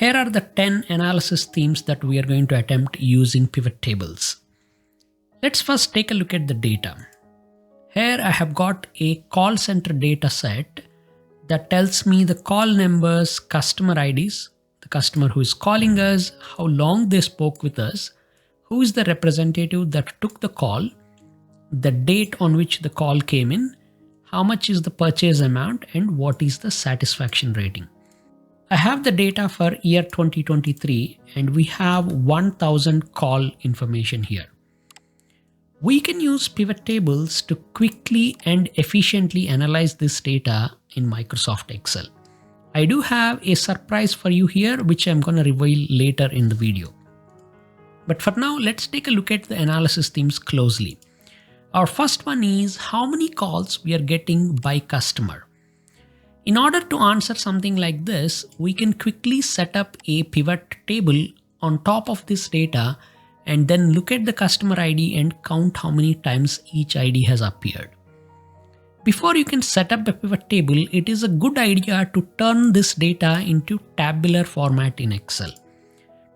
Here are the 10 analysis themes that we are going to attempt using pivot tables. Let's first take a look at the data. Here I have got a call center data set that tells me the call numbers, customer IDs, the customer who is calling us, how long they spoke with us, who is the representative that took the call, the date on which the call came in, how much is the purchase amount, and what is the satisfaction rating. I have the data for year 2023 and we have 1000 call information here. We can use pivot tables to quickly and efficiently analyze this data in Microsoft Excel. I do have a surprise for you here, which I'm going to reveal later in the video. But for now, let's take a look at the analysis themes closely. Our first one is how many calls we are getting by customer. In order to answer something like this, we can quickly set up a pivot table on top of this data and then look at the customer ID and count how many times each ID has appeared. Before you can set up a pivot table, it is a good idea to turn this data into tabular format in Excel.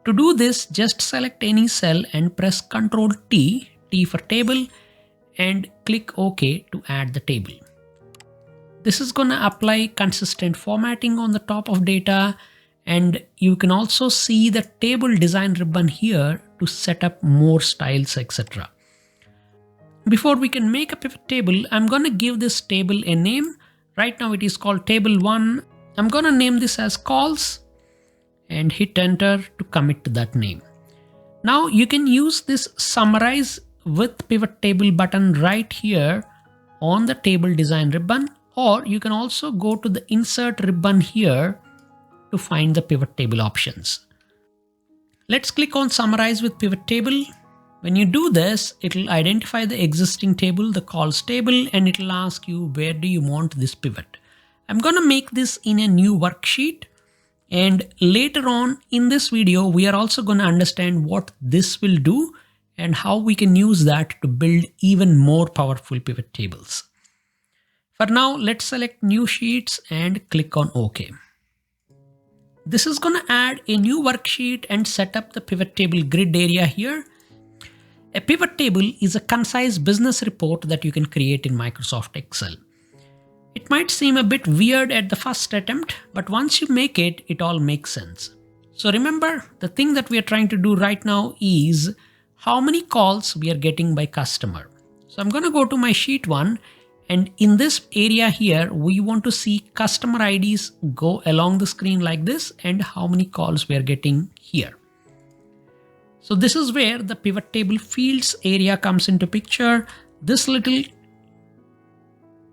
To do this, just select any cell and press Ctrl T, T for table, and click OK to add the table. This is going to apply consistent formatting on the top of data, and you can also see the table design ribbon here to set up more styles, etc. Before we can make a pivot table, I'm going to give this table a name. Right now it is called table 1. I'm going to name this as calls and hit enter to commit to that name. Now you can use this summarize with pivot table button right here on the table design ribbon, or you can also go to the insert ribbon here to find the pivot table options. Let's click on summarize with pivot table. When you do this, it will identify the existing table, the calls table, and it will ask you where do you want this pivot. I'm going to make this in a new worksheet, and later on in this video, we are also going to understand what this will do and how we can use that to build even more powerful pivot tables. For now, let's select new sheets and click on OK. This is going to add a new worksheet and set up the pivot table grid area here. A pivot table is a concise business report that you can create in Microsoft Excel. It might seem a bit weird at the first attempt, but once you make it, it all makes sense. So remember, the thing that we are trying to do right now is how many calls we are getting by customer. So I'm going to go to my sheet 1, and in this area here, we want to see customer IDs go along the screen like this and how many calls we are getting here. So this is where the pivot table fields area comes into picture. This little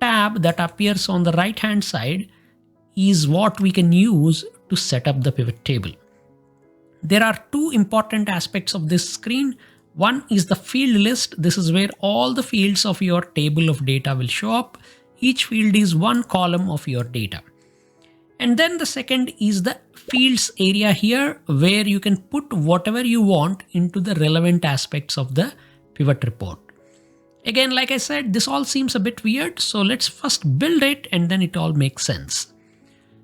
tab that appears on the right hand side is what we can use to set up the pivot table. There are two important aspects of this screen. One is the field list. This is where all the fields of your table of data will show up. Each field is one column of your data. And then the second is the fields area here, where you can put whatever you want into the relevant aspects of the pivot report. Again, like I said, this all seems a bit weird. So let's first build it and then it all makes sense.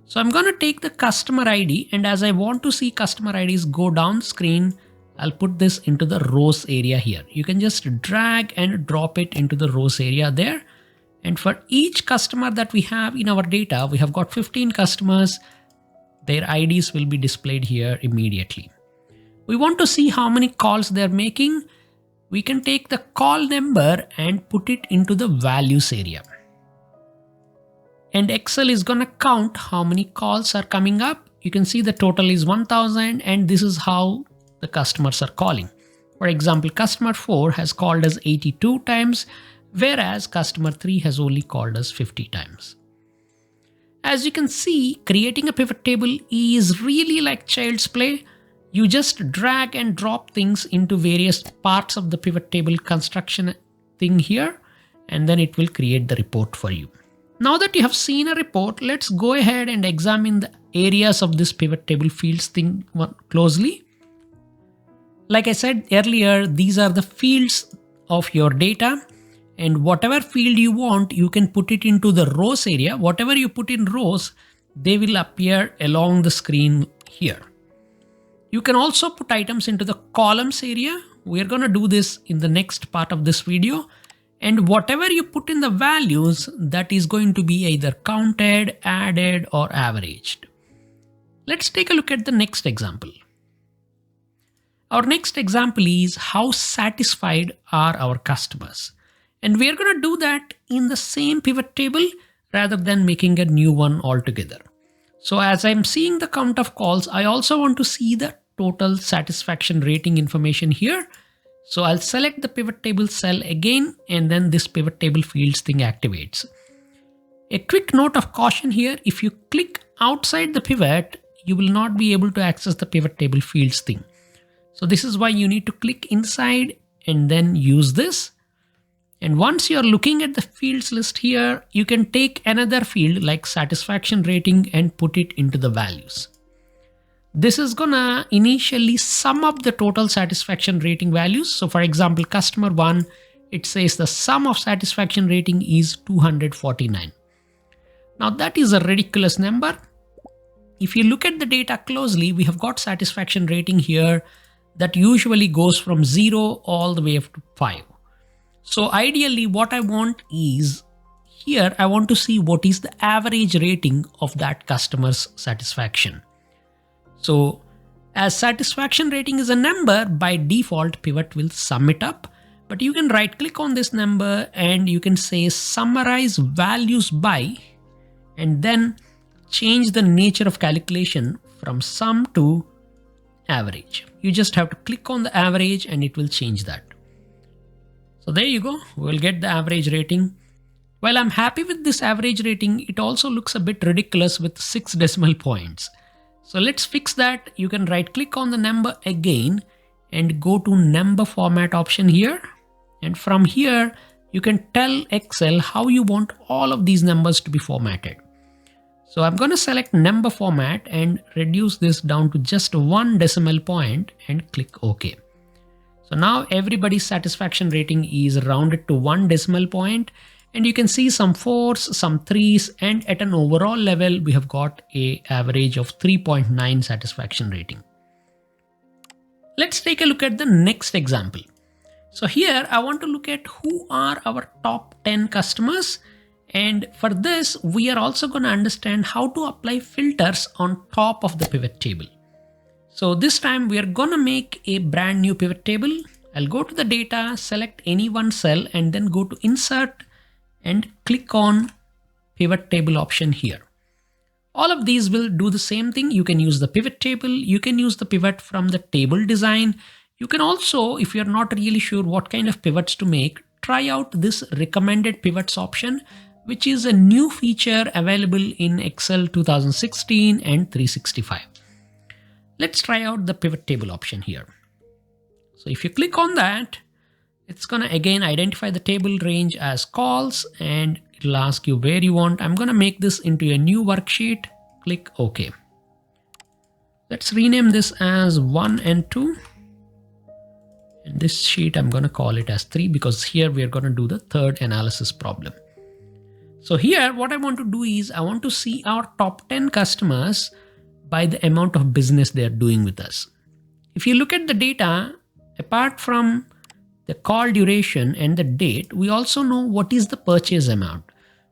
So I'm going to take the customer ID, and as I want to see customer IDs go down screen, I'll put this into the rows area here. You can just drag and drop it into the rows area there. And for each customer that we have in our data, we have got 15 customers. Their IDs will be displayed here immediately. We want to see how many calls they're making. We can take the call number and put it into the values area. And Excel is going to count how many calls are coming up. You can see the total is 1000, and this is how the customers are calling. For example, customer 4 has called us 82 times, whereas customer 3 has only called us 50 times. As you can see, creating a pivot table is really like child's play. You just drag and drop things into various parts of the pivot table construction thing here, and then it will create the report for you. Now that you have seen a report, let's go ahead and examine the areas of this pivot table fields thing closely. Like I said earlier, these are the fields of your data, and whatever field you want, you can put it into the rows area. Whatever you put in rows, they will appear along the screen here. You can also put items into the columns area. We're going to do this in the next part of this video. And whatever you put in the values, that is going to be either counted, added, or averaged. Let's take a look at the next example. Our next example is how satisfied are our customers. And we're going to do that in the same pivot table rather than making a new one altogether. So as I'm seeing the count of calls, I also want to see the total satisfaction rating information here. So I'll select the pivot table cell again, and then this pivot table fields thing activates. A quick note of caution here, if you click outside the pivot, you will not be able to access the pivot table fields thing. So this is why you need to click inside and then use this. And once you're looking at the fields list here, you can take another field like satisfaction rating and put it into the values. This is gonna initially sum up the total satisfaction rating values. So for example, customer 1, it says the sum of satisfaction rating is 249. Now that is a ridiculous number. If you look at the data closely, we have got satisfaction rating here that usually goes from 0 all the way up to 5. So ideally what I want is, here I want to see what is the average rating of that customer's satisfaction. So as satisfaction rating is a number, by default pivot will sum it up, but you can right click on this number and you can say summarize values by, and then change the nature of calculation from sum to average. You just have to click on the average and it will change that. So there you go, we'll get the average rating. While I'm happy with this average rating, it also looks a bit ridiculous with 6 decimal points. So let's fix that. You can right click on the number again and go to number format option here. And from here, you can tell Excel how you want all of these numbers to be formatted. So I'm going to select number format and reduce this down to just 1 decimal point and click OK. So now everybody's satisfaction rating is rounded to 1 decimal point, and you can see some 4s, some 3s, and at an overall level, we have got an average of 3.9 satisfaction rating. Let's take a look at the next example. So here I want to look at who are our top 10 customers. And for this, we are also going to understand how to apply filters on top of the pivot table. So this time we are going to make a brand new pivot table. I'll go to the data, select any one cell, and then go to insert and click on pivot table option here. All of these will do the same thing. You can use the pivot table. You can use the pivot from the table design. You can also, if you're not really sure what kind of pivots to make, try out this recommended pivots option, which is a new feature available in Excel 2016 and 365. Let's try out the pivot table option here. So if you click on that, it's going to again identify the table range as calls, and it'll ask you where you want. I'm going to make this into a new worksheet. Click OK. Let's rename this as 1 and 2. And this sheet, I'm going to call it as 3 because here we are going to do the third analysis problem. So here, what I want to do is I want to see our top 10 customers by the amount of business they are doing with us. If you look at the data, apart from the call duration and the date, we also know what is the purchase amount.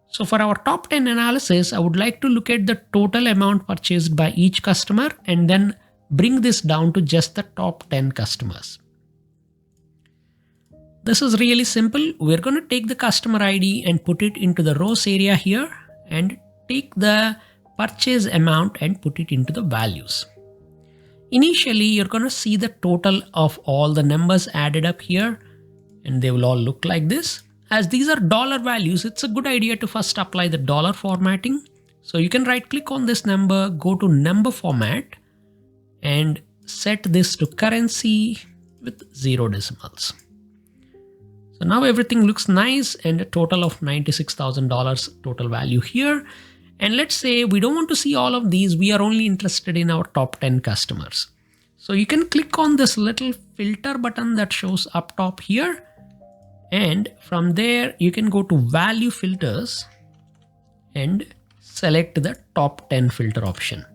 So for our top 10 analysis, I would like to look at the total amount purchased by each customer and then bring this down to just the top 10 customers. This is really simple. We're going to take the customer ID and put it into the rows area here and take the purchase amount and put it into the values. Initially, you're going to see the total of all the numbers added up here, and they will all look like this. As these are dollar values, it's a good idea to first apply the dollar formatting. So you can right click on this number, go to number format and set this to currency with 0 decimals. So now everything looks nice and a total of $96,000 total value here. And let's say we don't want to see all of these. We are only interested in our top 10 customers. So you can click on this little filter button that shows up top here. And from there, you can go to value filters and select the top 10 filter option.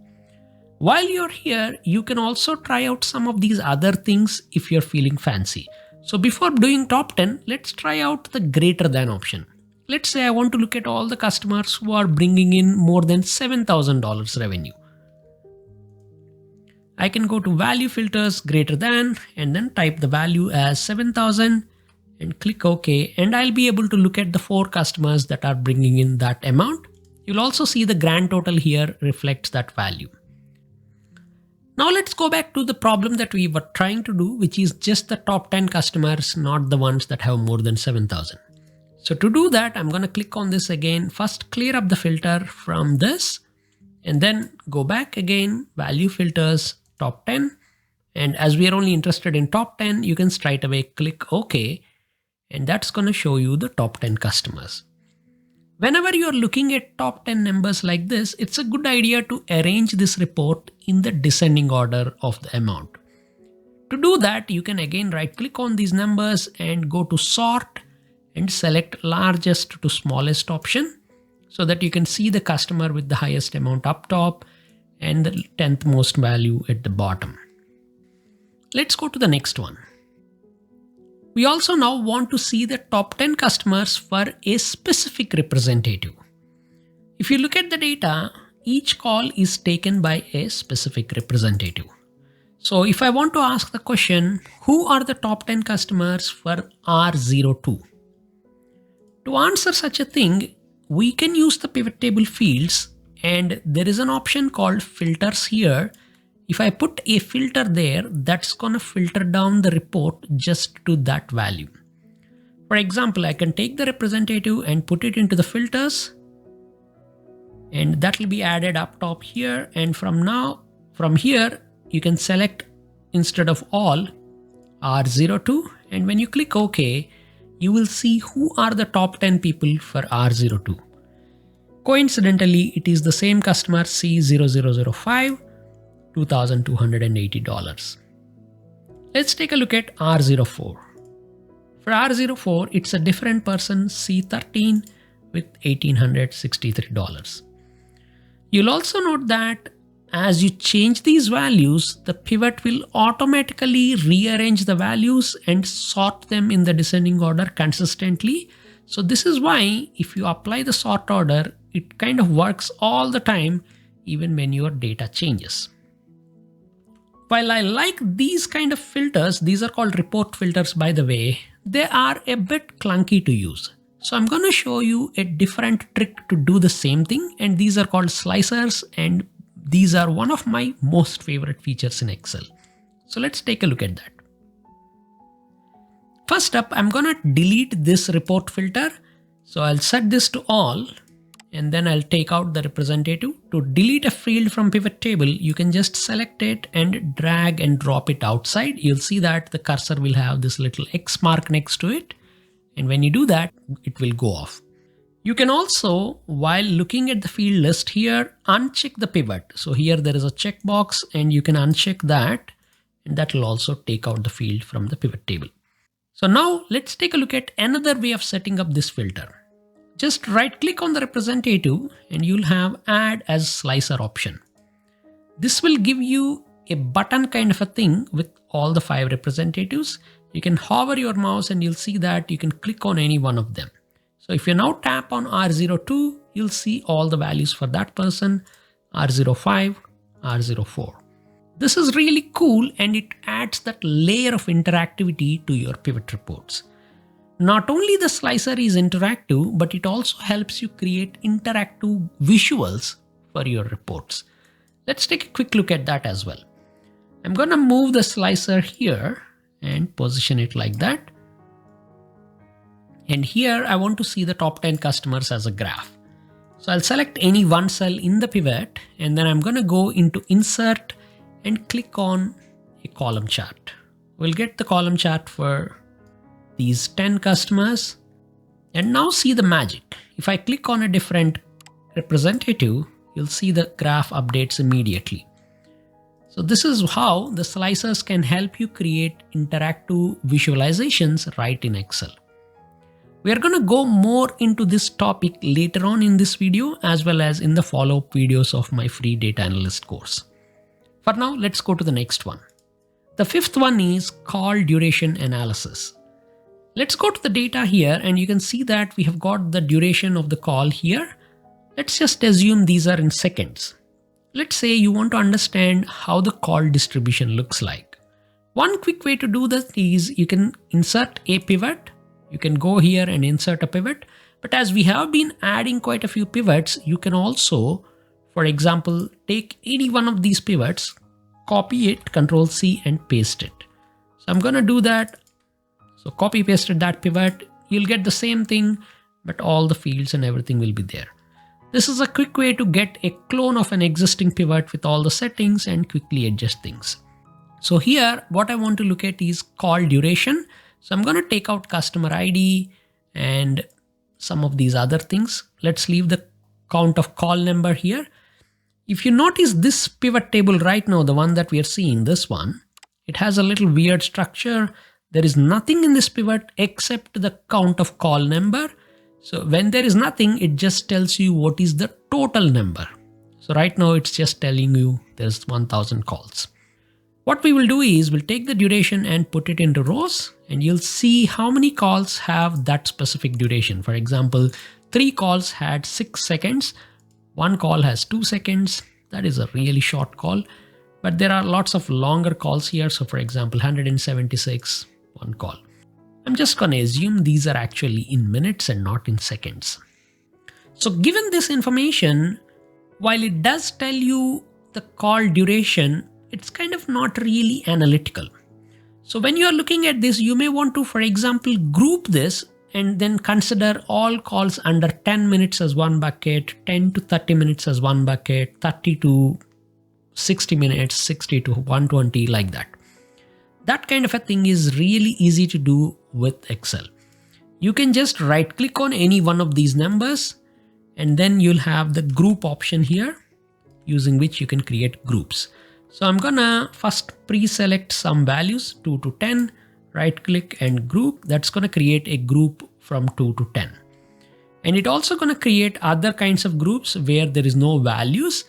While you're here, you can also try out some of these other things if you're feeling fancy. So before doing top 10, let's try out the greater than option. Let's say I want to look at all the customers who are bringing in more than $7,000 revenue. I can go to value filters greater than and then type the value as 7,000 and click OK, and I'll be able to look at the 4 customers that are bringing in that amount. You'll also see the grand total here reflects that value. Now let's go back to the problem that we were trying to do, which is just the top 10 customers, not the ones that have more than 7,000. So to do that, I'm going to click on this again. First, clear up the filter from this and then go back again, value filters, top 10. And as we are only interested in top 10, you can straight away click OK. And that's going to show you the top 10 customers. Whenever you're looking at top 10 numbers like this, it's a good idea to arrange this report in the descending order of the amount. To do that, you can again right click on these numbers and go to sort and select largest to smallest option so that you can see the customer with the highest amount up top and the 10th most value at the bottom. Let's go to the next one. We also now want to see the top 10 customers for a specific representative. If you look at the data, each call is taken by a specific representative. So if I want to ask the question, who are the top 10 customers for R02? To answer such a thing, we can use the pivot table fields, and there is an option called filters here. If I put a filter there, that's going to filter down the report just to that value. For example, I can take the representative and put it into the filters, and that will be added up top here. And from here, you can select instead of all R02. And when you click OK, you will see who are the top 10 people for R02. Coincidentally, it is the same customer C0005. $2,280. Let's take a look at R04. For R04, it's a different person, C13 with $1,863. You'll also note that as you change these values, the pivot will automatically rearrange the values and sort them in the descending order consistently. So this is why if you apply the sort order, it kind of works all the time, even when your data changes. While I like these kind of filters, these are called report filters by the way, they are a bit clunky to use. So I'm going to show you a different trick to do the same thing, and these are called slicers, and these are one of my most favorite features in Excel. So let's take a look at that. First up, I'm going to delete this report filter. So I'll set this to all. And then I'll take out the representative. To delete a field from pivot table, you can just select it and drag and drop it outside. You'll see that the cursor will have this little X mark next to it. And when you do that, it will go off. You can also, while looking at the field list here, uncheck the pivot. So here there is a checkbox and you can uncheck that, and that will also take out the field from the pivot table. So now let's take a look at another way of setting up this filter. Just right click on the representative and you'll have add as slicer option. This will give you a button kind of a thing with all the 5 representatives. You can hover your mouse and you'll see that you can click on any one of them. So if you now tap on R02, you'll see all the values for that person, R05, R04. This is really cool and it adds that layer of interactivity to your pivot reports. Not only the slicer is interactive, but it also helps you create interactive visuals for your reports. Let's take a quick look at that as well. I'm going to move the slicer here and position it like that. And here I want to see the top 10 customers as a graph. So I'll select any one cell in the pivot and then I'm going to go into insert and click on a column chart. We'll get the column chart for these 10 customers, and now see the magic. If I click on a different representative, you'll see the graph updates immediately. So this is how the slicers can help you create interactive visualizations right in Excel. We are going to go more into this topic later on in this video, as well as in the follow-up videos of my free data analyst course. For now, let's go to the next one. The fifth one is call duration analysis. Let's go to the data here and you can see that we have got the duration of the call here. Let's just assume these are in seconds. Let's say you want to understand how the call distribution looks like. One quick way to do that is you can insert a pivot. You can go here and insert a pivot. But as we have been adding quite a few pivots, you can also, for example, take any one of these pivots, copy it, Control C and paste it. So I'm going to do that. So copy pasted that pivot. You'll get the same thing, but all the fields and everything will be there. This is a quick way to get a clone of an existing pivot with all the settings and quickly adjust things. So here, what I want to look at is call duration. So I'm going to take out customer ID and some of these other things. Let's leave the count of call number here. If you notice this pivot table right now, the one that we are seeing, this one, it has a little weird structure. There is nothing in this pivot except the count of call number. So when there is nothing, it just tells you what is the total number. So right now it's just telling you there's 1000 calls. What we will do is we'll take the duration and put it into rows and you'll see how many calls have that specific duration. For example, 3 calls had 6 seconds. 1 call has 2 seconds. That is a really short call, but there are lots of longer calls here. So for example, 176, 1 call. I'm just going to assume these are actually in minutes and not in seconds. So given this information, while it does tell you the call duration, it's kind of not really analytical. So when you are looking at this, you may want to, for example, group this and then consider all calls under 10 minutes as one bucket, 10 to 30 minutes as one bucket, 30 to 60 minutes, 60 to 120, like that. That kind of a thing is really easy to do with Excel. You can just right click on any one of these numbers and then you'll have the group option here using which you can create groups. So I'm gonna first pre-select some values 2 to 10, right click and group. That's gonna create a group from 2 to 10. And it also gonna create other kinds of groups where there is no values.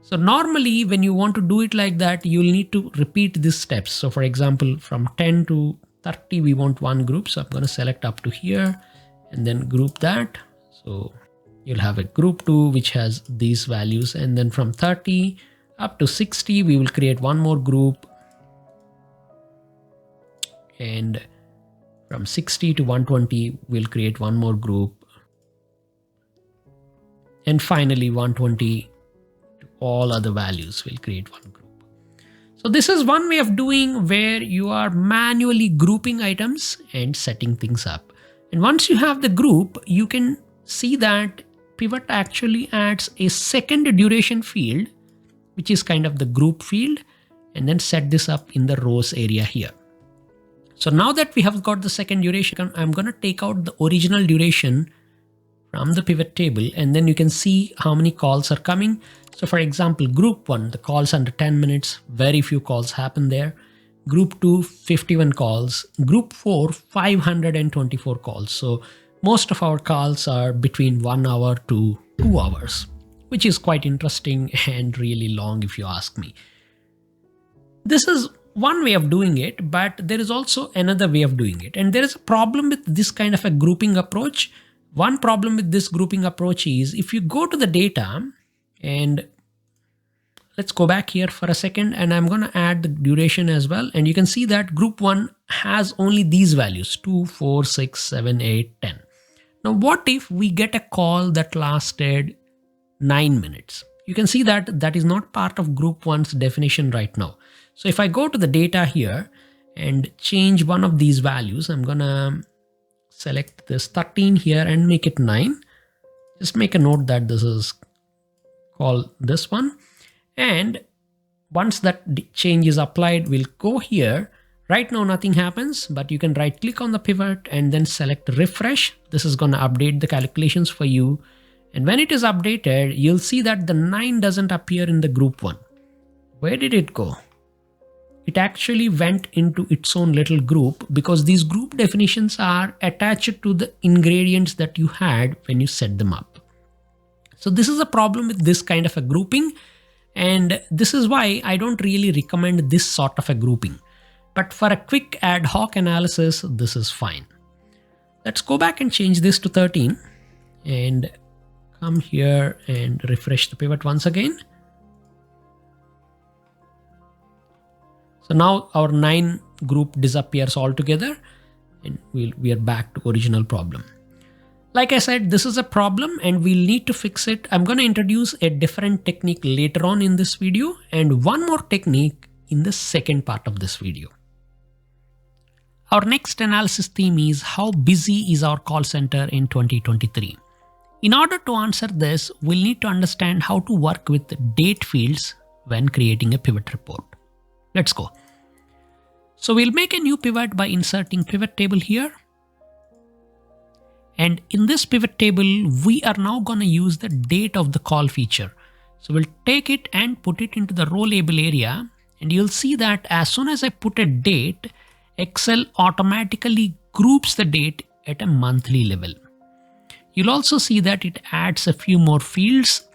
So normally when you want to do it like that, you'll need to repeat these steps. So for example, from 10 to 30, we want one group. So I'm going to select up to here and then group that. So you'll have a group 2, which has these values. And then from 30 up to 60, we will create one more group. And from 60 to 120, we'll create one more group. And finally, 120 to all other values, we'll create one group. So this is one way of doing where you are manually grouping items and setting things up. And once you have the group, you can see that Pivot actually adds a second duration field, which is kind of the group field, and then set this up in the rows area here. So now that we have got the second duration, I'm going to take out the original duration from the pivot table, and then you can see how many calls are coming. So for example, group 1, the calls under 10 minutes, very few calls happen there. Group 2, 51 calls. Group 4, 524 calls. So most of our calls are between 1 hour to 2 hours, which is quite interesting and really long if you ask me. This is one way of doing it, but there is also another way of doing it. And there is a problem with this kind of a grouping approach. One problem with this grouping approach is if you go to the data and let's go back here for a second, and I'm going to add the duration as well. And you can see that group 1 has only these values 2, 4, 6, 7, 8, 10. Now, what if we get a call that lasted 9 minutes? You can see that that is not part of group 1's definition right now. So if I go to the data here and change one of these values, I'm going to select this 13 here and make it 9. Just make a note that this is called this one. And once that change is applied, we'll go here. Right now, nothing happens, but you can right click on the pivot and then select refresh. This is going to update the calculations for you. And when it is updated, you'll see that the 9 doesn't appear in the group 1. Where did it go? It actually went into its own little group because these group definitions are attached to the ingredients that you had when you set them up. So this is a problem with this kind of a grouping. And this is why I don't really recommend this sort of a grouping. But for a quick ad hoc analysis, this is fine. Let's go back and change this to 13 and come here and refresh the pivot once again. So now our 9 group disappears altogether and we are back to original problem. Like I said, this is a problem and we'll need to fix it. I'm going to introduce a different technique later on in this video and one more technique in the second part of this video. Our next analysis theme is how busy is our call center in 2023. In order to answer this, we'll need to understand how to work with date fields when creating a pivot report. Let's go. So we'll make a new pivot by inserting pivot table here. And in this pivot table, we are now going to use the date of the call feature. So we'll take it and put it into the row label area. And you'll see that as soon as I put a date, Excel automatically groups the date at a monthly level. You'll also see that it adds a few more fields.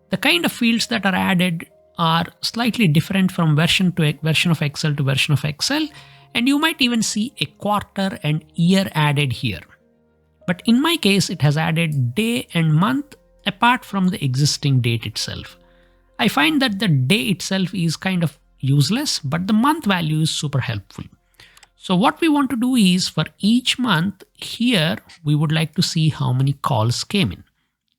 The kind of fields that are added are slightly different from version of Excel to version of Excel. And you might even see a quarter and year added here. But in my case, it has added day and month apart from the existing date itself. I find that the day itself is kind of useless, but the month value is super helpful. So what we want to do is for each month here, we would like to see how many calls came in.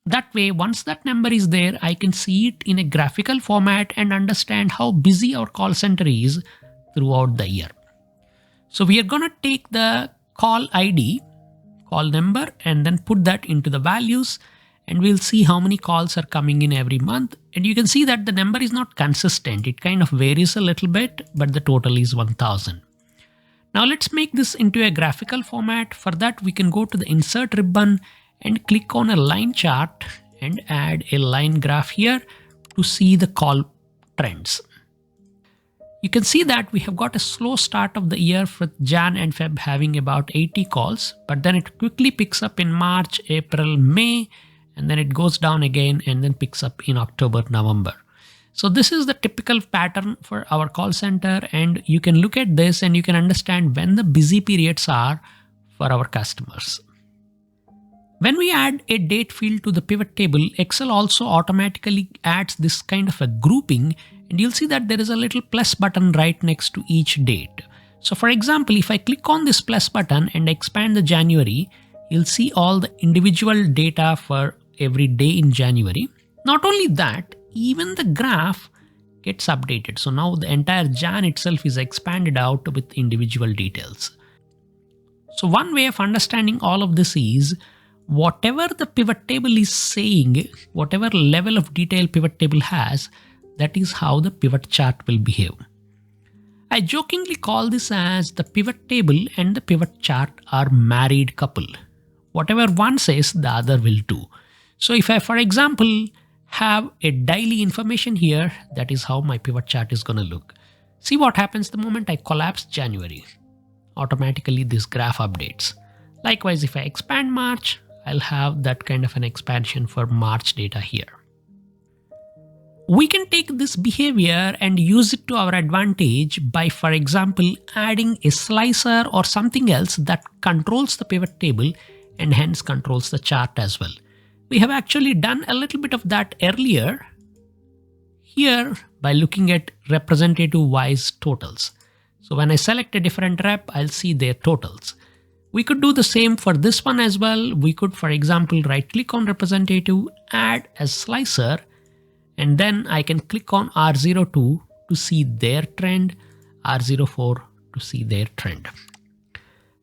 That way, once that number is there, I can see it in a graphical format and understand how busy our call center is throughout the year. So we are going to take the call ID, call number, and then put that into the values, and we'll see how many calls are coming in every month. And you can see that the number is not consistent. It kind of varies a little bit, but the total is 1000. Now let's make this into a graphical format. For that, we can go to the insert ribbon and click on a line chart and add a line graph here to see the call trends. You can see that we have got a slow start of the year with Jan and Feb having about 80 calls, but then it quickly picks up in March, April, May, and then it goes down again and then picks up in October, November. So this is the typical pattern for our call center, and you can look at this and you can understand when the busy periods are for our customers. When we add a date field to the pivot table, Excel also automatically adds this kind of a grouping, and you'll see that there is a little plus button right next to each date. So for example, if I click on this plus button and expand the January, you'll see all the individual data for every day in January. Not only that, even the graph gets updated. So now the entire Jan itself is expanded out with individual details. So one way of understanding all of this is whatever the pivot table is saying, whatever level of detail pivot table has, that is how the pivot chart will behave. I jokingly call this as the pivot table and the pivot chart are married couple. Whatever one says, the other will do. So if I, for example, have a daily information here, that is how my pivot chart is going to look. See what happens the moment I collapse January. Automatically this graph updates. Likewise, if I expand March, I'll have that kind of an expansion for March data here. We can take this behavior and use it to our advantage by, for example, adding a slicer or something else that controls the pivot table and hence controls the chart as well. We have actually done a little bit of that earlier here by looking at representative wise totals. So when I select a different rep, I'll see their totals. We could do the same for this one as well. We could, for example, right click on representative, add a slicer, and then I can click on R02 to see their trend, R04 to see their trend.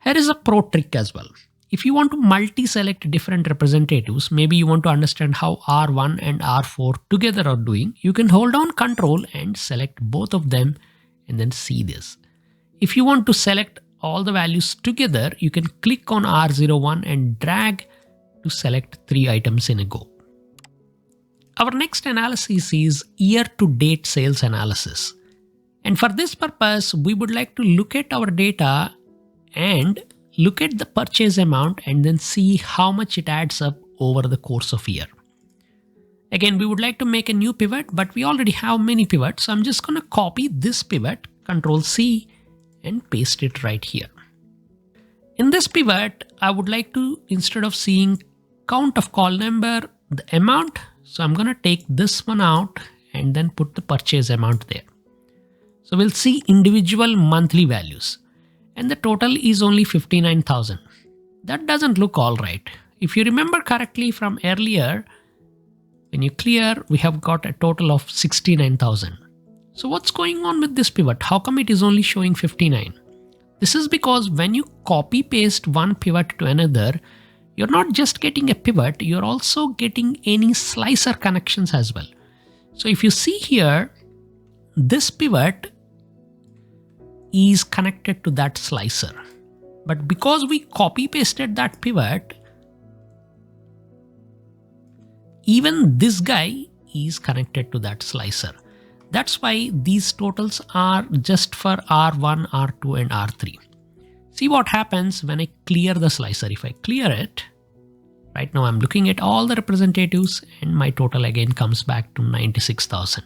Here is a pro trick as well. If you want to multi-select different representatives, maybe you want to understand how R1 and R4 together are doing, you can hold down Control and select both of them and then see this. If you want to select all the values together, you can click on R01 and drag to select 3 items in a go. Our next analysis is year-to-date sales analysis. And for this purpose, we would like to look at our data and look at the purchase amount and then see how much it adds up over the course of a year. Again, we would like to make a new pivot, but we already have many pivots. So I'm just going to copy this pivot, Control C, and paste it right here. In this pivot, I would like to, instead of seeing count of call number, the amount. So I'm going to take this one out and then put the purchase amount there. So we'll see individual monthly values, and the total is only 59,000. That doesn't look all right. If you remember correctly from earlier, when you clear, we have got a total of 69,000. So what's going on with this pivot? How come it is only showing 59? This is because when you copy paste one pivot to another, you're not just getting a pivot, you're also getting any slicer connections as well. So if you see here, this pivot is connected to that slicer. But because we copy pasted that pivot, even this guy is connected to that slicer. That's why these totals are just for R1, R2, and R3. See what happens when I clear the slicer. If I clear it, right now I'm looking at all the representatives and my total again comes back to 96,000.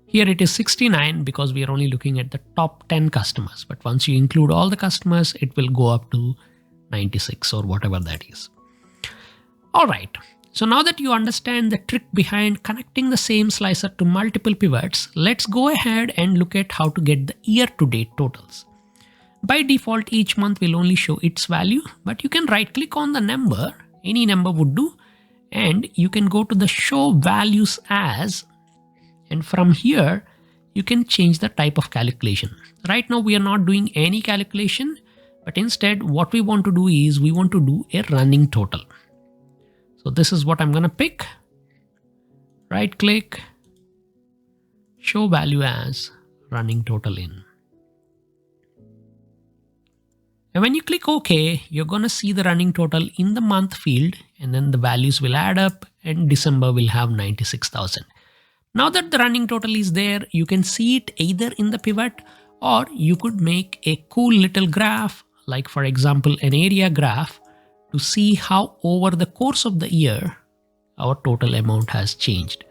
Here it is 69 because we are only looking at the top 10 customers. But once you include all the customers, it will go up to 96 or whatever that is. All right. So now that you understand the trick behind connecting the same slicer to multiple pivots, let's go ahead and look at how to get the year-to-date totals. By default, each month will only show its value, but you can right click on the number, any number would do, and you can go to the show values as, and from here, you can change the type of calculation. Right now, we are not doing any calculation, but instead what we want to do is we want to do a running total. So this is what I'm going to pick. Right click, show value as running total in. And when you click OK, you're going to see the running total in the month field, and then the values will add up and December will have 96,000. Now that the running total is there, you can see it either in the pivot, or you could make a cool little graph, like for example, an area graph, to see how over the course of the year, our total amount has changed.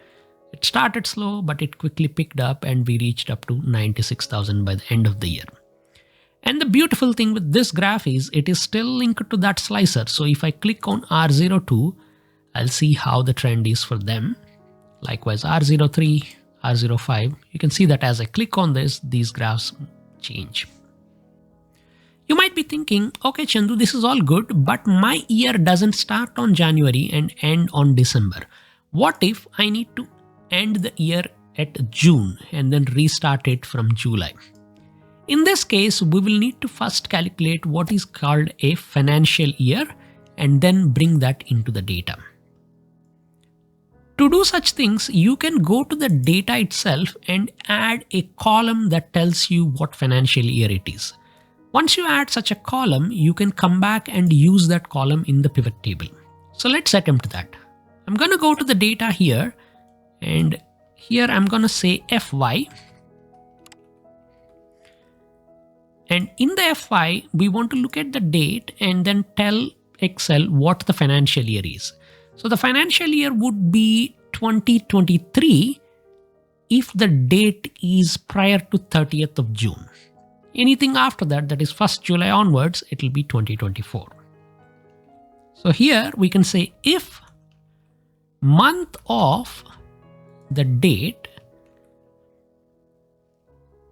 It started slow, but it quickly picked up and we reached up to 96,000 by the end of the year. And the beautiful thing with this graph is it is still linked to that slicer. So if I click on R02, I'll see how the trend is for them. Likewise, R03, R05, you can see that as I click on this, these graphs change. You might be thinking, okay, Chandoo, this is all good, but my year doesn't start on January and end on December. What if I need to end the year at June and then restart it from July? In this case, we will need to first calculate what is called a financial year and then bring that into the data. To do such things, you can go to the data itself and add a column that tells you what financial year it is. Once you add such a column, you can come back and use that column in the pivot table. So let's attempt that. I'm going to go to the data here, and here I'm going to say FY. And in the FY, we want to look at the date and then tell Excel what the financial year is. So the financial year would be 2023 if the date is prior to 30th of June. Anything after that, that is 1st July onwards, it will be 2024. So here we can say if month of the date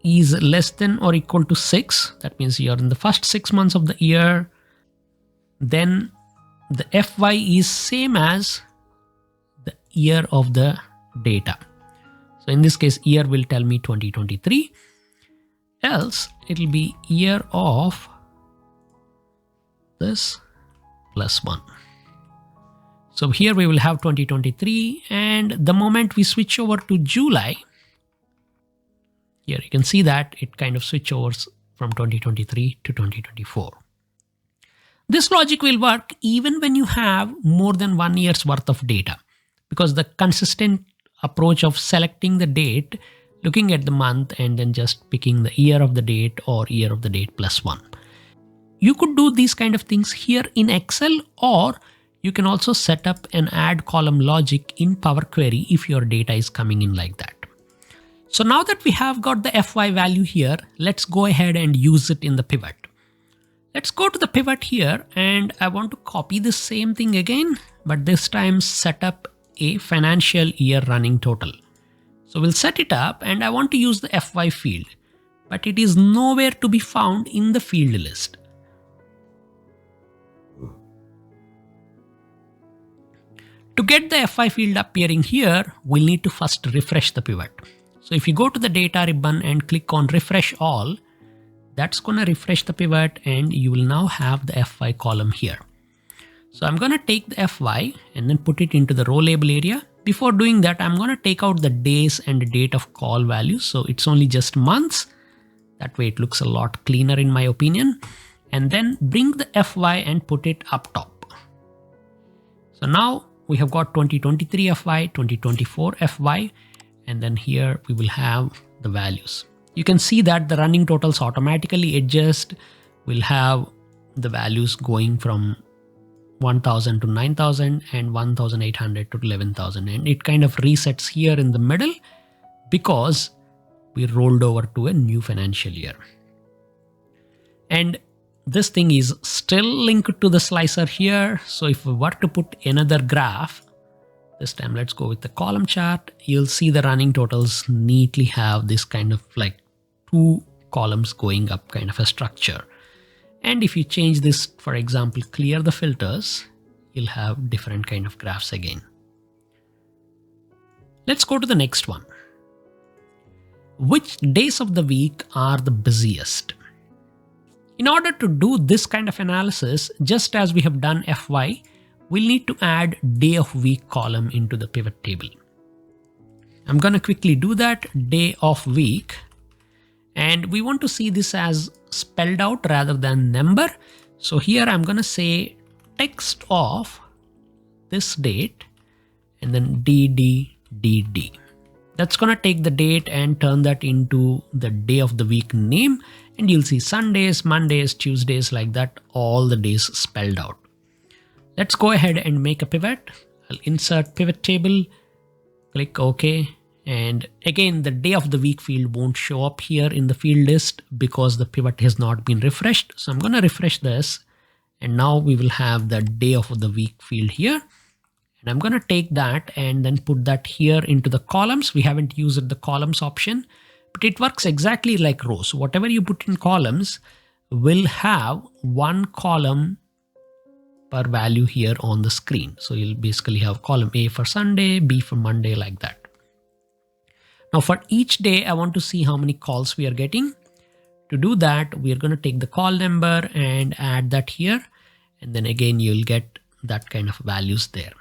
is less than or equal to 6, that means you're in the first 6 months of the year, then the FY is same as the year of the data. So in this case, year will tell me 2023. Else it will be year of this plus 1. So here we will have 2023, and the moment we switch over to July, here you can see that it kind of switch overs from 2023 to 2024. This logic will work even when you have more than 1 year's worth of data, because the consistent approach of selecting the date, looking at the month, and then just picking the year of the date or year of the date plus 1. You could do these kind of things here in Excel, or You can also set up an add column logic in Power Query if your data is coming in like that. So now that we have got the FY value here, let's go ahead and use it in the pivot. Let's go to the pivot here, and I want to copy the same thing again, but this time set up a financial year running total. So we'll set it up, and I want to use the FY field, but it is nowhere to be found in the field list. To get the FY field appearing here, we'll need to first refresh the pivot. So if you go to the data ribbon and click on refresh all, that's going to refresh the pivot, and you will now have the FY column here. So I'm going to take the FY and then put it into the row label area. Before doing that, I'm going to take out the days and the date of call values. So it's only just months. That way it looks a lot cleaner in my opinion. And then bring the FY and put it up top. So now we have got 2023 FY, 2024 FY, and then here we will have the values. You can see that the running totals automatically adjust. We'll have the values going from 1000 to 9000 and 1800 to 11,000, and it kind of resets here in the middle because we rolled over to a new financial year. And this thing is still linked to the slicer here. So if we were to put another graph, this time let's go with the column chart, you'll see the running totals neatly have this kind of like two columns going up kind of a structure. And if you change this, for example, clear the filters, you'll have different kind of graphs again. Let's go to the next one. Which days of the week are the busiest? In order to do this kind of analysis, just as we have done FY, we'll need to add day of week column into the pivot table. I'm going to quickly do that, day of week. And we want to see this as spelled out rather than number. So here I'm going to say text of this date and then DDDD. That's going to take the date and turn that into the day of the week name. And you'll see Sundays, Mondays, Tuesdays, like that, all the days spelled out. Let's go ahead and make a pivot. I'll insert pivot table, click OK. And again, the day of the week field won't show up here in the field list because the pivot has not been refreshed. So I'm going to refresh this. And now we will have the day of the week field here. And I'm going to take that and then put that here into the columns. We haven't used the columns option, but it works exactly like rows. So whatever you put in columns will have one column per value here on the screen. So you'll basically have column A for Sunday, B for Monday, like that. Now for each day, I want to see how many calls we are getting. To do that, we are going to take the call number and add that here. And then again, you'll get that kind of values there.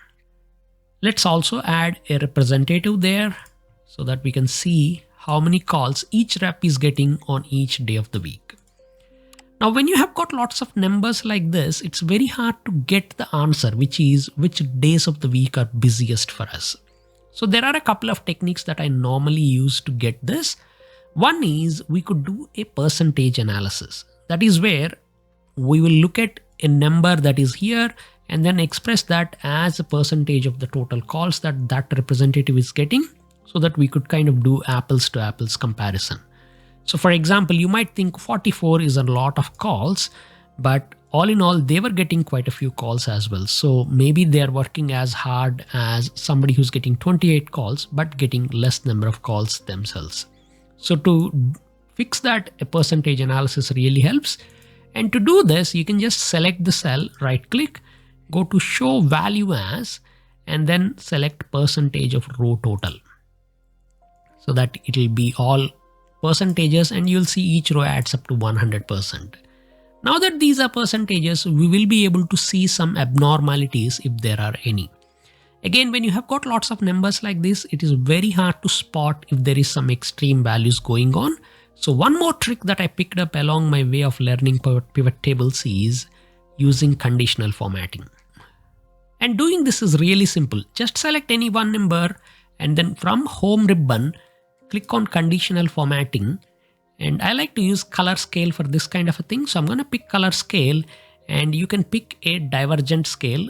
Let's also add a representative there so that we can see how many calls each rep is getting on each day of the week. Now, when you have got lots of numbers like this, it's very hard to get the answer, which is which days of the week are busiest for us. So there are a couple of techniques that I normally use to get this. One is we could do a percentage analysis. That is where we will look at a number that is here and then express that as a percentage of the total calls that that representative is getting, so that we could kind of do apples to apples comparison. So for example, you might think 44 is a lot of calls, but all in all, they were getting quite a few calls as well. So maybe they're working as hard as somebody who's getting 28 calls, but getting less number of calls themselves. So to fix that, a percentage analysis really helps. And to do this, you can just select the cell, right click, go to show value as, and then select percentage of row total. So that it will be all percentages and you'll see each row adds up to 100%. Now that these are percentages, we will be able to see some abnormalities if there are any. Again, when you have got lots of numbers like this, it is very hard to spot if there is some extreme values going on. So one more trick that I picked up along my way of learning pivot tables is using conditional formatting. And doing this is really simple. Just select any one number and then from home ribbon, click on conditional formatting. And I like to use color scale for this kind of a thing. So I'm going to pick color scale, and you can pick a divergent scale.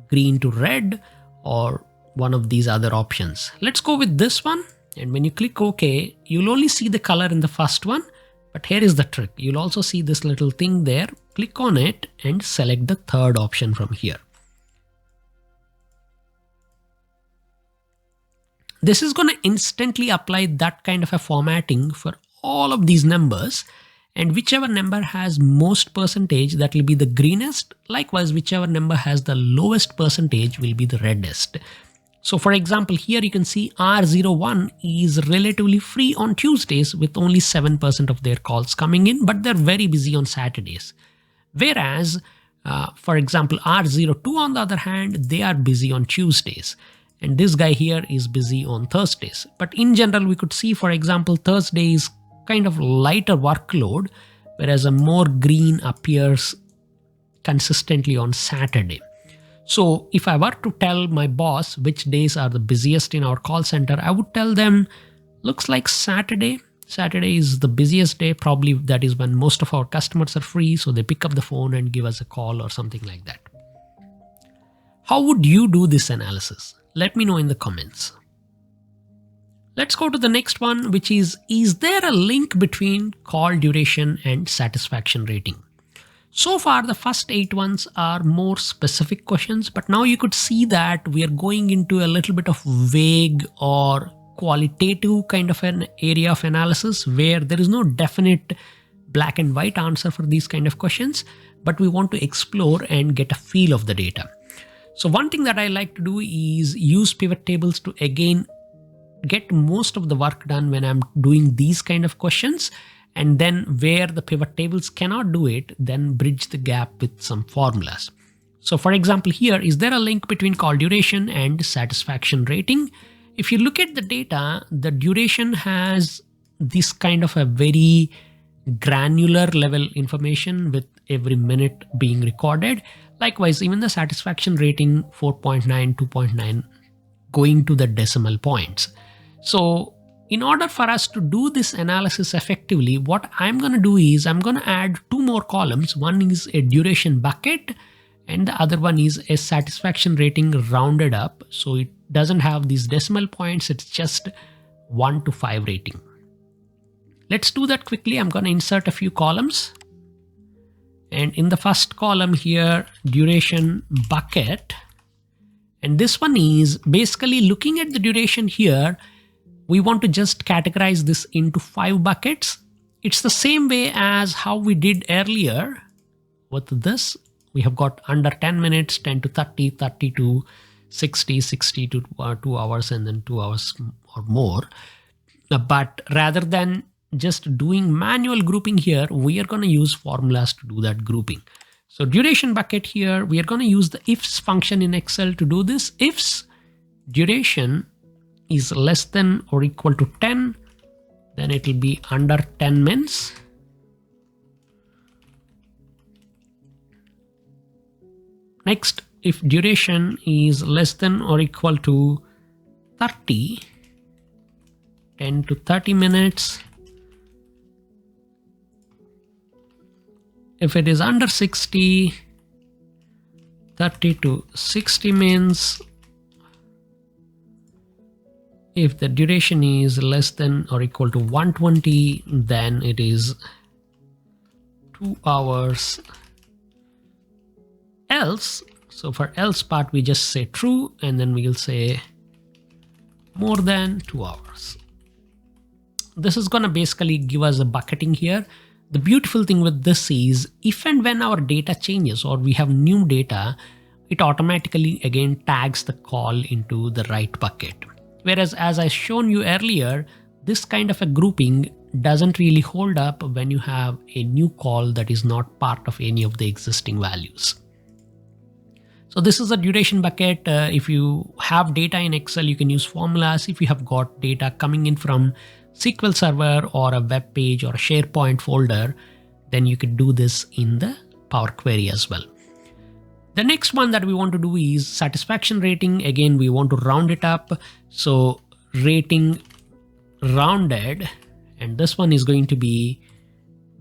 green to red or one of these other options. Let's go with this one. And when you click OK, you'll only see the color in the first one. But here is the trick. You'll also see this little thing there. Click on it and select the third option from here. This is going to instantly apply that kind of a formatting for all of these numbers. And whichever number has most percentage, that will be the greenest. Likewise, whichever number has the lowest percentage will be the reddest. So for example, here you can see R01 is relatively free on Tuesdays with only 7% of their calls coming in, but they're very busy on Saturdays. Whereas, for example, R02 on the other hand, they are busy on Tuesdays. And this guy here is busy on Thursdays. But in general, we could see, for example, Thursday is kind of lighter workload, whereas a more green appears consistently on Saturday. So if I were to tell my boss which days are the busiest in our call center, I would tell them, looks like Saturday. Saturday is the busiest day. Probably that is when most of our customers are free. So they pick up the phone and give us a call or something like that. How would you do this analysis? Let me know in the comments. Let's go to the next one, which is there a link between call duration and satisfaction rating? So far, the first 8 ones are more specific questions, but now you could see that we are going into a little bit of vague or qualitative kind of an area of analysis where there is no definite black and white answer for these kind of questions, but we want to explore and get a feel of the data. So one thing that I like to do is use pivot tables to again get most of the work done when I'm doing these kind of questions. And then where the pivot tables cannot do it, then bridge the gap with some formulas. So for example, here, is there a link between call duration and satisfaction rating? If you look at the data, the duration has this kind of a very granular level information with every minute being recorded. Likewise, even the satisfaction rating 4.9, 2.9 going to the decimal points. So in order for us to do this analysis effectively, what I'm going to do is I'm going to add 2 more columns. One is a duration bucket and the other one is a satisfaction rating rounded up. So it doesn't have these decimal points. It's just 1 to 5 rating. Let's do that quickly. I'm going to insert a few columns. And in the first column here, duration bucket. And this one is basically looking at the duration here. We want to just categorize this into 5 buckets. It's the same way as how we did earlier with this. We have got under 10 minutes, 10 to 30, 30 to 60, 60 to 2 hours, and then 2 hours or more. But rather than just doing manual grouping here, we are going to use formulas to do that grouping. So duration bucket here, we are going to use the ifs function in Excel to do this. Ifs duration is less than or equal to 10, then it will be under 10 mins. Next, if duration is less than or equal to 30, 10 to 30 minutes. If it is under 60, 30 to 60 mins. If the duration is less than or equal to 120, then it is 2 hours. Else, so for else part, we just say true, and then we'll say more than 2 hours. This is going to basically give us a bucketing here. The beautiful thing with this is if and when our data changes or we have new data, it automatically again tags the call into the right bucket. Whereas as I shown you earlier, this kind of a grouping doesn't really hold up when you have a new call that is not part of any of the existing values. So this is a duration bucket. If you have data in Excel, you can use formulas. If you have got data coming in from SQL Server or a web page or a SharePoint folder, then you could do this in the Power Query as well. The next one that we want to do is satisfaction rating. Again, we want to round it up. So rating rounded, and this one is going to be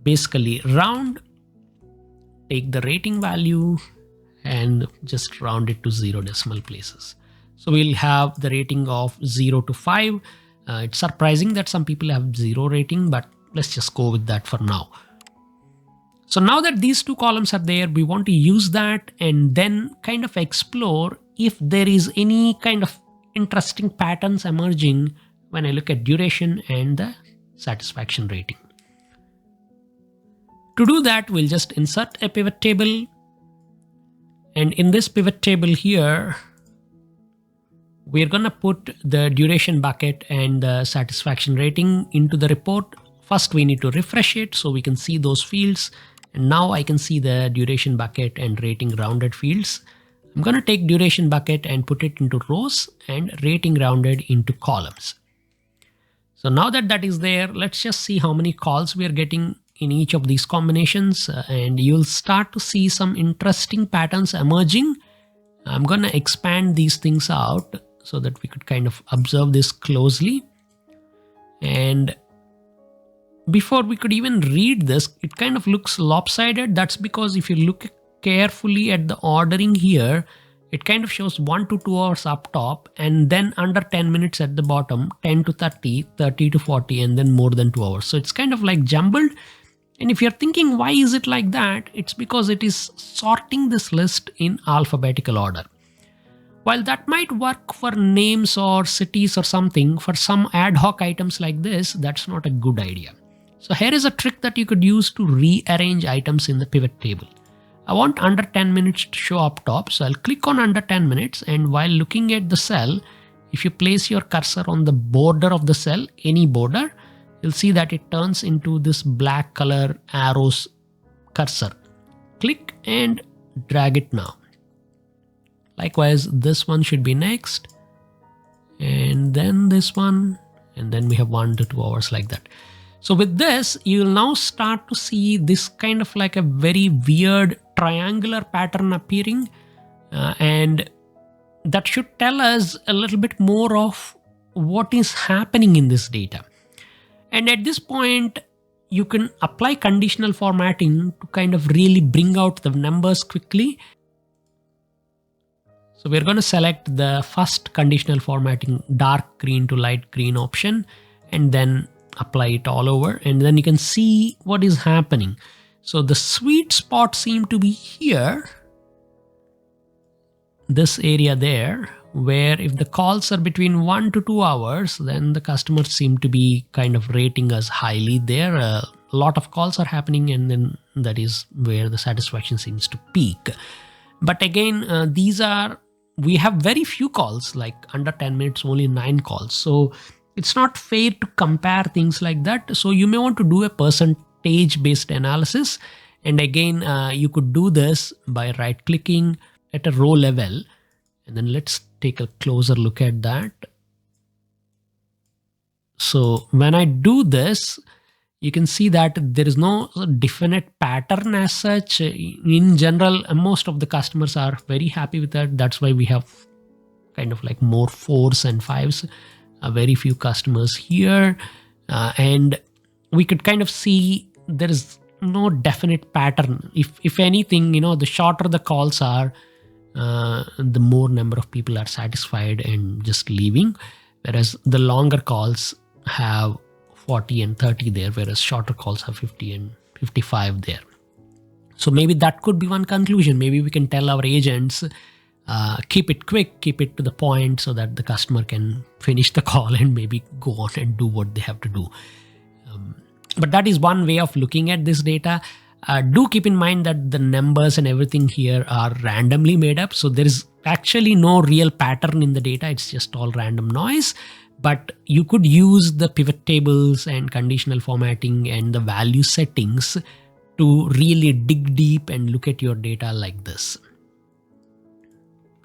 basically round, take the rating value and just round it to 0 decimal places. So we'll have the rating of 0 to 5. It's surprising that some people have 0 rating, but let's just go with that for now. So now that these two columns are there, we want to use that and then kind of explore if there is any kind of interesting patterns emerging when I look at duration and the satisfaction rating. To do that, we'll just insert a pivot table. And in this pivot table here, we're going to put the duration bucket and the satisfaction rating into the report. First, we need to refresh it so we can see those fields. And now I can see the duration bucket and rating rounded fields. I'm going to take duration bucket and put it into rows and rating rounded into columns. So now that that is there, let's just see how many calls we are getting in each of these combinations, and you'll start to see some interesting patterns emerging. I'm going to expand these things out so that we could kind of observe this closely. And before we could even read this, it kind of looks lopsided. That's because if you look carefully at the ordering here, it kind of shows 1 to 2 hours up top and then under 10 minutes at the bottom, 10 to 30, 30 to 40, and then more than 2 hours. So it's kind of like jumbled. And if you're thinking, why is it like that? It's because it is sorting this list in alphabetical order. While that might work for names or cities or something, for some ad hoc items like this, that's not a good idea. So here is a trick that you could use to rearrange items in the pivot table. I want under 10 minutes to show up top. So I'll click on under 10 minutes. And while looking at the cell, if you place your cursor on the border of the cell, any border, you'll see that it turns into this black color arrows cursor. Click and drag it now. Likewise, this one should be next. And then this one. And then we have 1 to 2 hours like that. So with this, you will now start to see this kind of like a very weird triangular pattern appearing. And that should tell us a little bit more of what is happening in this data. And at this point, you can apply conditional formatting to kind of really bring out the numbers quickly. So we're going to select the first conditional formatting, dark green to light green option, and then apply it all over. And then you can see what is happening. So the sweet spot seem to be here, this area there, where if the calls are between 1 to 2 hours, then the customers seem to be kind of rating us highly there. A lot of calls are happening, and then that is where the satisfaction seems to peak. But again, we have very few calls, like under 10 minutes, only 9 calls. So it's not fair to compare things like that. So you may want to do a percentage based analysis. And again, you could do this by right clicking at a row level. And then let's take a closer look at that. So when I do this, you can see that there is no definite pattern as such. In general, most of the customers are very happy with that. That's why we have kind of like more 4s and 5s. Very few customers here. And we could kind of see there is no definite pattern. If anything, the shorter the calls are, the more number of people are satisfied and just leaving. Whereas the longer calls have 40 and 30 there, whereas shorter calls have 50 and 55 there. So maybe that could be one conclusion. Maybe we can tell our agents, keep it quick, keep it to the point so that the customer can finish the call and maybe go on and do what they have to do. But that is one way of looking at this data. Do keep in mind that the numbers and everything here are randomly made up. So there is actually no real pattern in the data. It's just all random noise. But you could use the pivot tables and conditional formatting and the value settings to really dig deep and look at your data like this.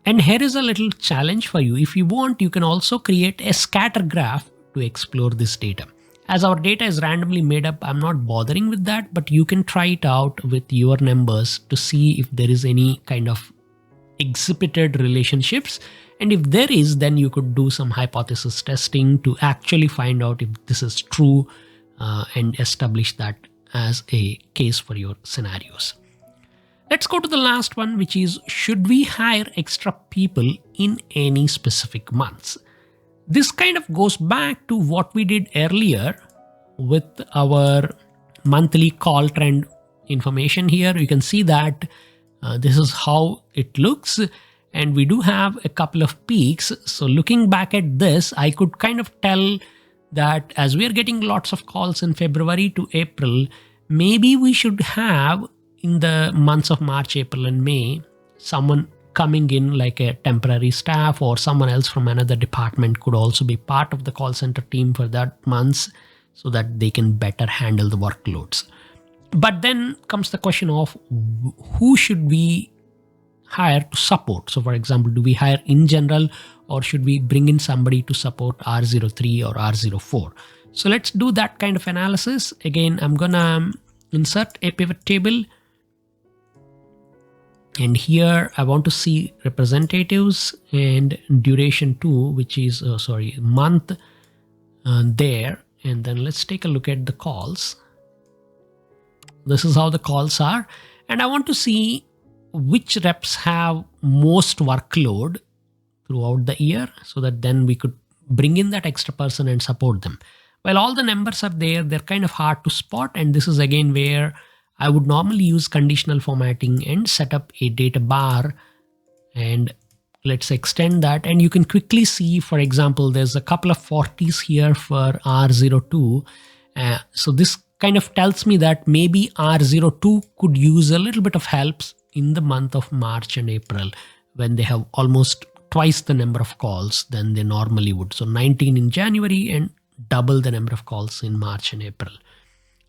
And here is a little challenge for you. If you want, you can also create a scatter graph to explore this data. As our data is randomly made up, I'm not bothering with that, but you can try it out with your numbers to see if there is any kind of exhibited relationships. And if there is, then you could do some hypothesis testing to actually find out if this is true and establish that as a case for your scenarios. Let's go to the last one, which is, should we hire extra people in any specific months? This kind of goes back to what we did earlier with our monthly call trend information here. You can see that this is how it looks, and we do have a couple of peaks. So looking back at this, I could kind of tell that as we are getting lots of calls in February to April, maybe we should have in the months of March, April, and May, someone coming in like a temporary staff, or someone else from another department could also be part of the call center team for that months, so that they can better handle the workloads. But then comes the question of who should we hire to support? So for example, do we hire in general, or should we bring in somebody to support R03 or R04? So let's do that kind of analysis. Again, I'm gonna insert a pivot table. And here I want to see representatives and duration too, which is, month there. And then let's take a look at the calls. This is how the calls are. And I want to see which reps have most workload throughout the year, so that then we could bring in that extra person and support them. While all the numbers are there, they're kind of hard to spot. And this is again where I would normally use conditional formatting and set up a data bar, and let's extend that. And you can quickly see, for example, there's a couple of 40s here for R02. So this kind of tells me that maybe R02 could use a little bit of helps in the month of March and April, when they have almost twice the number of calls than they normally would. So 19 in January and double the number of calls in March and April.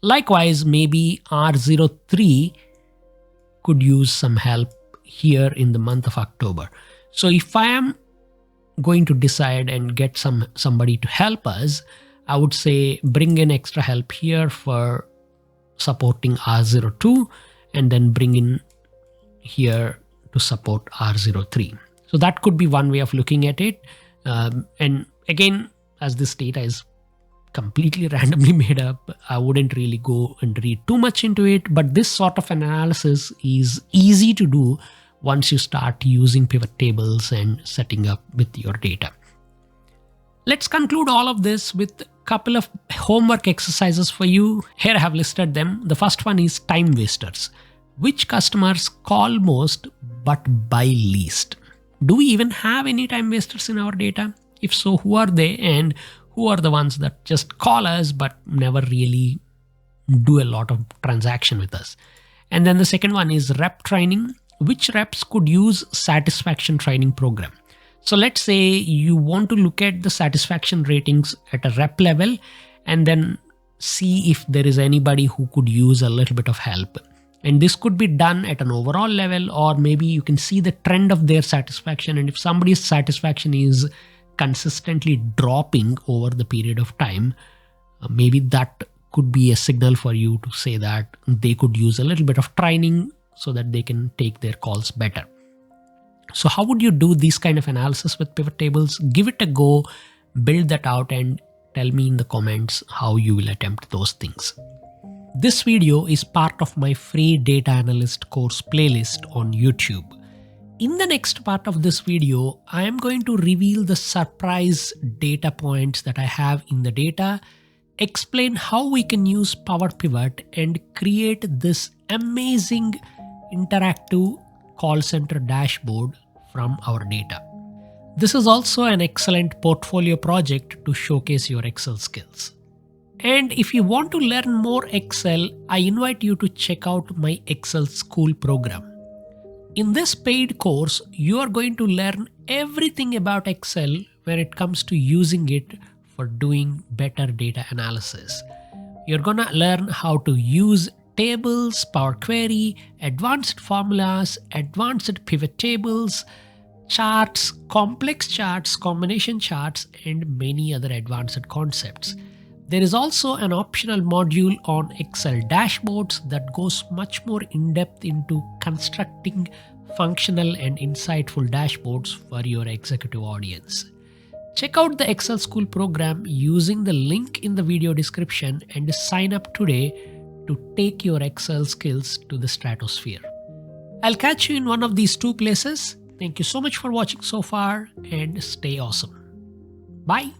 Likewise, maybe R03 could use some help here in the month of October. So if I am going to decide and get somebody to help us, I would say bring in extra help here for supporting R02, and then bring in here to support R03. So that could be one way of looking at it. And again, as this data is completely randomly made up, I wouldn't really go and read too much into it, but this sort of analysis is easy to do once you start using pivot tables and setting up with your data. Let's conclude all of this with a couple of homework exercises for you. Here I have listed them. The first one is time wasters. Which customers call most but buy least? Do we even have any time wasters in our data? If so, who are they, and who are the ones that just call us but never really do a lot of transaction with us? And then the second one is rep training. Which reps could use satisfaction training program? So let's say you want to look at the satisfaction ratings at a rep level, and then see if there is anybody who could use a little bit of help. And this could be done at an overall level, or maybe you can see the trend of their satisfaction. And if somebody's satisfaction is consistently dropping over the period of time, maybe that could be a signal for you to say that they could use a little bit of training so that they can take their calls better. So how would you do this kind of analysis with pivot tables? Give it a go, build that out, and tell me in the comments how you will attempt those things. This video is part of my free data analyst course playlist on YouTube. In the next part of this video, I am going to reveal the surprise data points that I have in the data, explain how we can use Power Pivot and create this amazing interactive call center dashboard from our data. This is also an excellent portfolio project to showcase your Excel skills. And if you want to learn more Excel, I invite you to check out my Excel School program. In this paid course, you are going to learn everything about Excel when it comes to using it for doing better data analysis. You're gonna learn how to use tables, Power Query, advanced formulas, advanced pivot tables, charts, complex charts, combination charts, and many other advanced concepts. There is also an optional module on Excel dashboards that goes much more in depth into constructing functional and insightful dashboards for your executive audience. Check out the Excel School program using the link in the video description and sign up today to take your Excel skills to the stratosphere. I'll catch you in one of these two places. Thank you so much for watching so far and stay awesome. Bye.